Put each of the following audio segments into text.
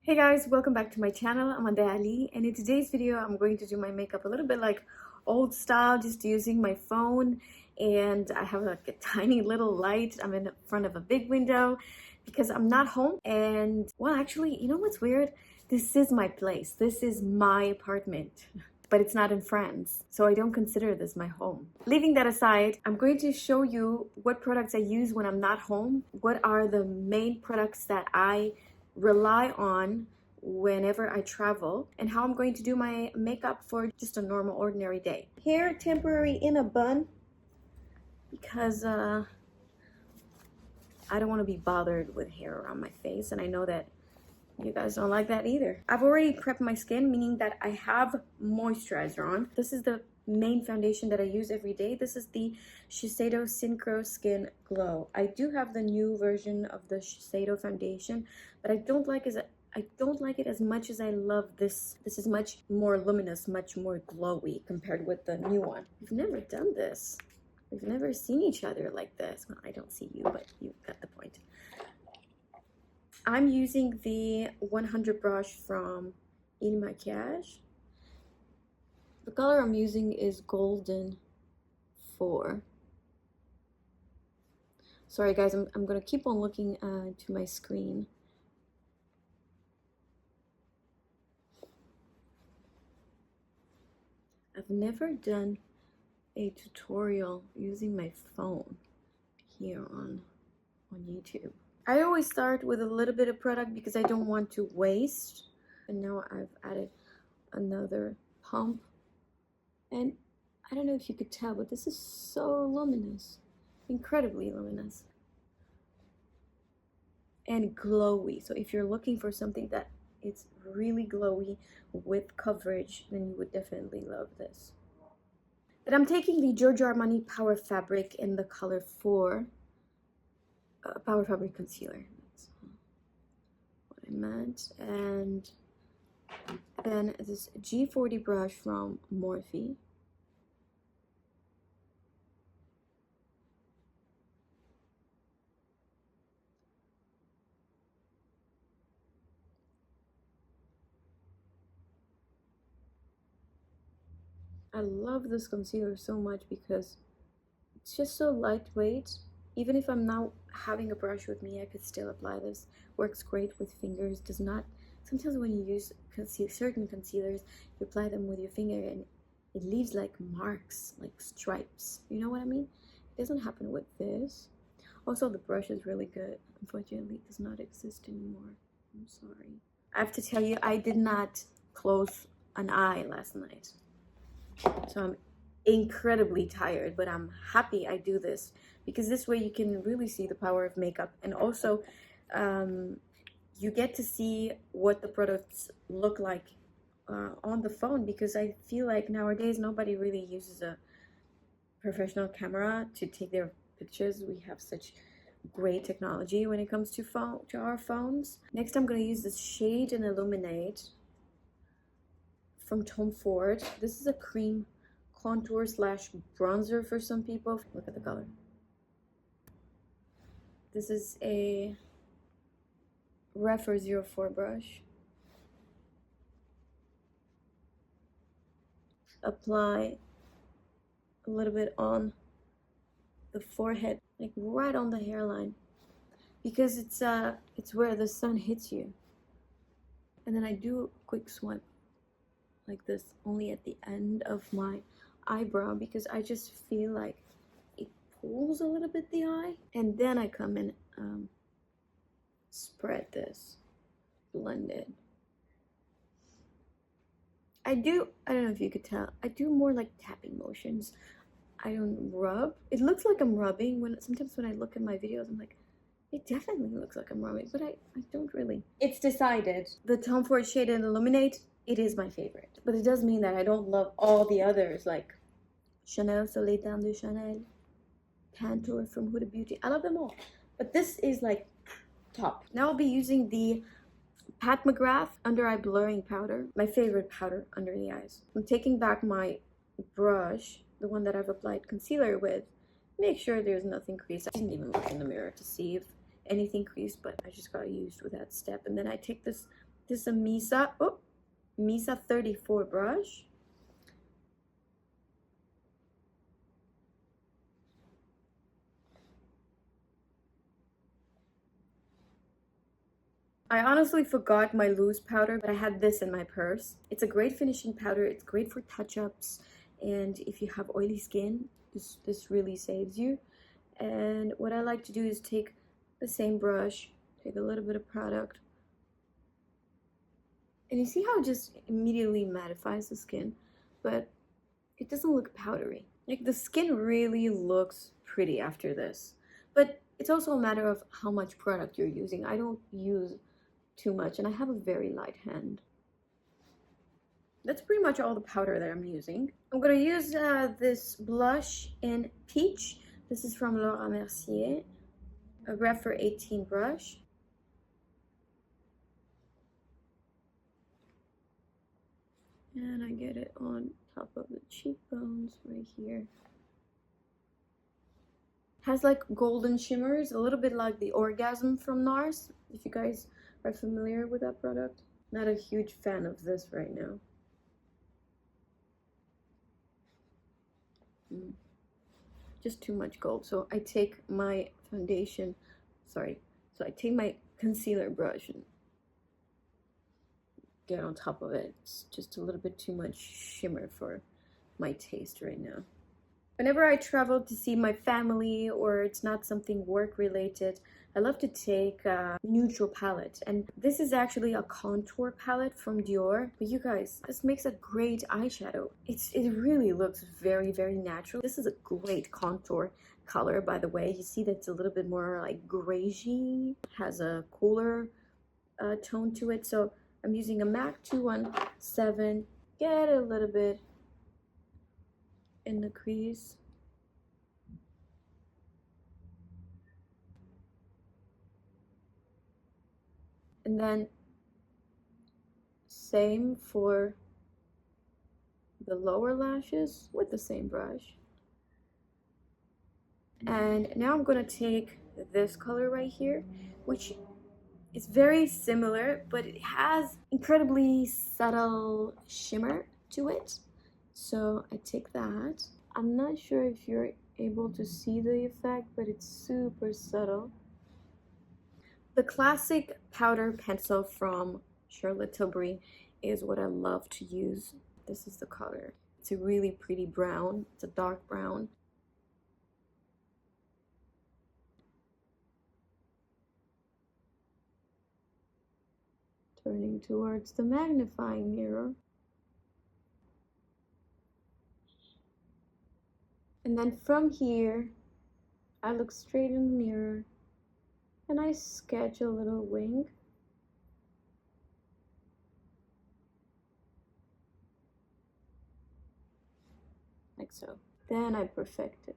Hey guys, welcome back to my channel. I'm Andreea, and in today's video I'm going to do my makeup a little bit like old style, just using my phone. And I have like a tiny little light. I'm in front of a big window because I'm not home. And well, actually, you know what's weird? This is my place. This is my apartment. But it's not in France, so I don't consider this my home. Leaving that aside, I'm going to show you what products I use when I'm not home. What are the main products that I rely on whenever I travel, and how I'm going to do my makeup for just a normal ordinary day. Hair temporary in a bun because I don't want to be bothered with hair around my face, and I know that you guys don't like that either. I've already prepped my skin, meaning that I have moisturizer on. This is the main foundation that I use every day. This is the Shiseido Synchro Skin Glow. I do have the new version of the Shiseido foundation, but I don't like it as much as I love this. This is much more luminous, much more glowy compared with the new one. We've never done this. We've never seen each other like this. Well, I don't see you, but you got the point. I'm using the 100 brush from Il Maquillage. The color I'm using is Golden 4. Sorry guys, I'm gonna keep on looking to my screen. I've never done a tutorial using my phone here on YouTube. I always start with a little bit of product because I don't want to waste. And now I've added another pump. And I don't know if you could tell, but this is so luminous. Incredibly luminous. And glowy. So if you're looking for something that it's really glowy with coverage, then you would definitely love this. Then I'm taking the Giorgio Armani Power Fabric in the color 4. Power Fabric Concealer. That's what I meant. And then this G40 brush from Morphe. I love this concealer so much because it's just so lightweight. Even if I'm not having a brush with me, I could still apply this. Works great with fingers. Does not. Sometimes when you use certain concealers, you apply them with your finger and it leaves like marks, like stripes. You know what I mean? It doesn't happen with this. Also, the brush is really good. Unfortunately, it does not exist anymore. I'm sorry. I have to tell you, I did not close an eye last night. So I'm incredibly tired, but I'm happy I do this because this way you can really see the power of makeup, and also you get to see what the products look like on the phone, because I feel like nowadays nobody really uses a professional camera to take their pictures. We have such great technology when it comes to our phones. Next, I'm going to use this Shade and Illuminate from Tom Ford. This is a cream contour slash bronzer for some people. Look at the color. This is a Refer 04 brush. Apply a little bit on the forehead, like right on the hairline, because it's where the sun hits you. And then I do a quick swipe like this only at the end of my eyebrow because I just feel like it pulls a little bit the eye. And then I come and spread this, blend it. I don't know if you could tell, I do more like tapping motions. I don't rub. It looks like I'm rubbing sometimes when I look at my videos. I'm like, it definitely looks like I'm rubbing, but I don't really. It's decided. The Tom Ford Shade and Illuminate, it is my favorite, but it does mean that I don't love all the others, like Chanel Soleil Dames de Chanel, Pantour from Huda Beauty. I love them all, but this is like top. Now I'll be using the Pat McGrath Under Eye Blurring Powder, my favorite powder under the eyes. I'm taking back my brush, the one that I've applied concealer with. Make sure there's nothing creased. I didn't even look in the mirror to see if anything creased, but I just got used with that step. And then I take this This is a Misa 34 brush. I honestly forgot my loose powder, but I had this in my purse. It's a great finishing powder. It's great for touch-ups, and if you have oily skin, this really saves you. And what I like to do is take the same brush, take a little bit of product, and you see how it just immediately mattifies the skin, but it doesn't look powdery. Like, the skin really looks pretty after this, but it's also a matter of how much product you're using. I don't use too much, and I have a very light hand. That's pretty much all the powder that I'm using. I'm gonna use this blush in Peach. This is from Laura Mercier, a Graph for 18 brush. And I get it on top of the cheekbones right here. Has like golden shimmers, a little bit like the Orgasm from NARS, if you guys are familiar with that product. Not a huge fan of this right now. Just too much gold. So I take my foundation, so I take my concealer brush and get on top of it. It's just a little bit too much shimmer for my taste right now. Whenever I travel to see my family or it's not something work related, I love to take a neutral palette. And this is actually a contour palette from Dior. But you guys, this makes a great eyeshadow. It really looks very, very natural. This is a great contour color, by the way. You see that it's a little bit more like greigey. It has a cooler tone to it. So I'm using a MAC 217. Get a little bit in the crease. And then same for the lower lashes with the same brush. And now I'm gonna take this color right here, which is very similar, but it has incredibly subtle shimmer to it. So I take that. I'm not sure if you're able to see the effect, but it's super subtle. The classic powder pencil from Charlotte Tilbury is what I love to use. This is the color. It's a really pretty brown. It's a dark brown. Turning towards the magnifying mirror. And then from here, I look straight in the mirror and I sketch a little wing. Like so. Then I perfect it.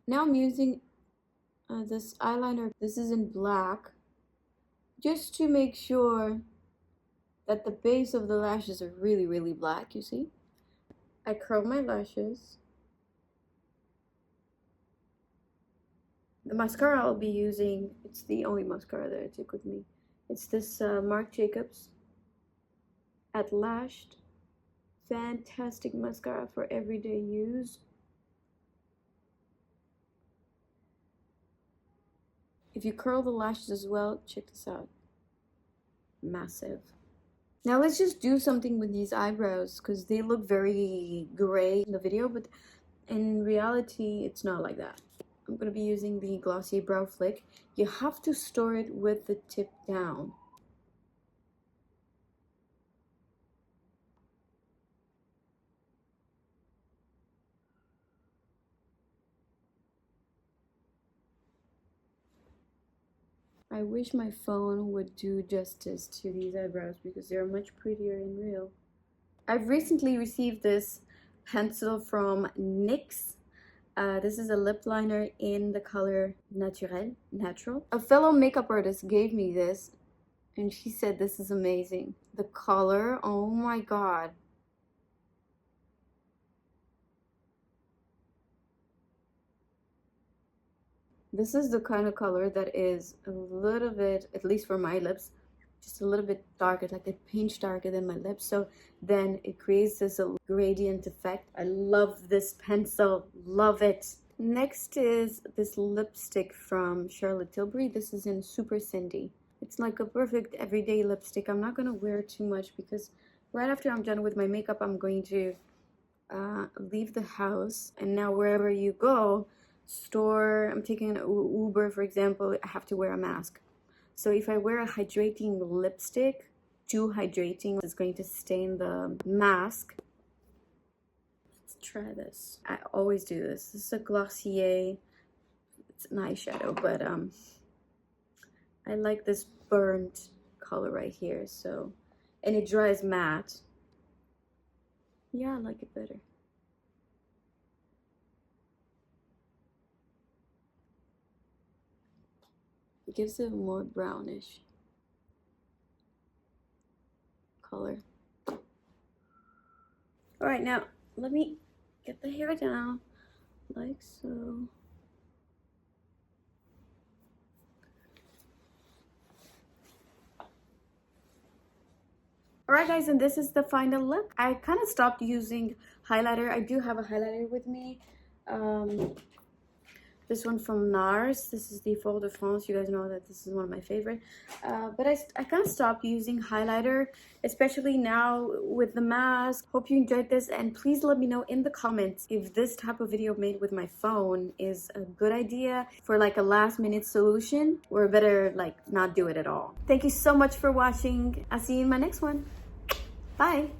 Now I'm using this eyeliner. This is in black, just to make sure that the base of the lashes are really, really black, you see? I curl my lashes. The mascara I'll be using, it's the only mascara that I took with me. It's this Marc Jacobs at Lashed. Fantastic mascara for everyday use. If you curl the lashes as well, check this out. Massive. Now let's just do something with these eyebrows, because they look very gray in the video, but in reality, it's not like that. I'm going to be using the Glossier Brow Flick. You have to store it with the tip down. I wish my phone would do justice to these eyebrows because they're much prettier in real. I've recently received this pencil from NYX. This is a lip liner in the color Natural. A fellow makeup artist gave me this and she said this is amazing. The color, oh my god. This is the kind of color that is a little bit, at least for my lips, just a little bit darker, like a pinch darker than my lips. So then it creates this gradient effect. I love this pencil, love it. Next is this lipstick from Charlotte Tilbury. This is in Super Cindy. It's like a perfect everyday lipstick. I'm not gonna wear too much because right after I'm done with my makeup, I'm going to leave the house. And now wherever you go, store, I'm taking an Uber, for example, I have to wear a mask. So if I wear a hydrating lipstick, too hydrating, it's going to stain the mask. Let's try this. I always do this. This is a Glossier. It's an eyeshadow, but I like this burnt color right here. So, and it dries matte. Yeah, I like it better. It gives it a more brownish color. All right, now let me get the hair down like so. Alright guys, and this is the final look. I kind of stopped using highlighter. I do have a highlighter with me. This one from NARS. This is the Faux de France. You guys know that this is one of my favorite. But I kind of stopped using highlighter, especially now with the mask. Hope you enjoyed this, and please let me know in the comments if this type of video made with my phone is a good idea for like a last minute solution, or better like not do it at all. Thank you so much for watching. I'll see you in my next one. Bye.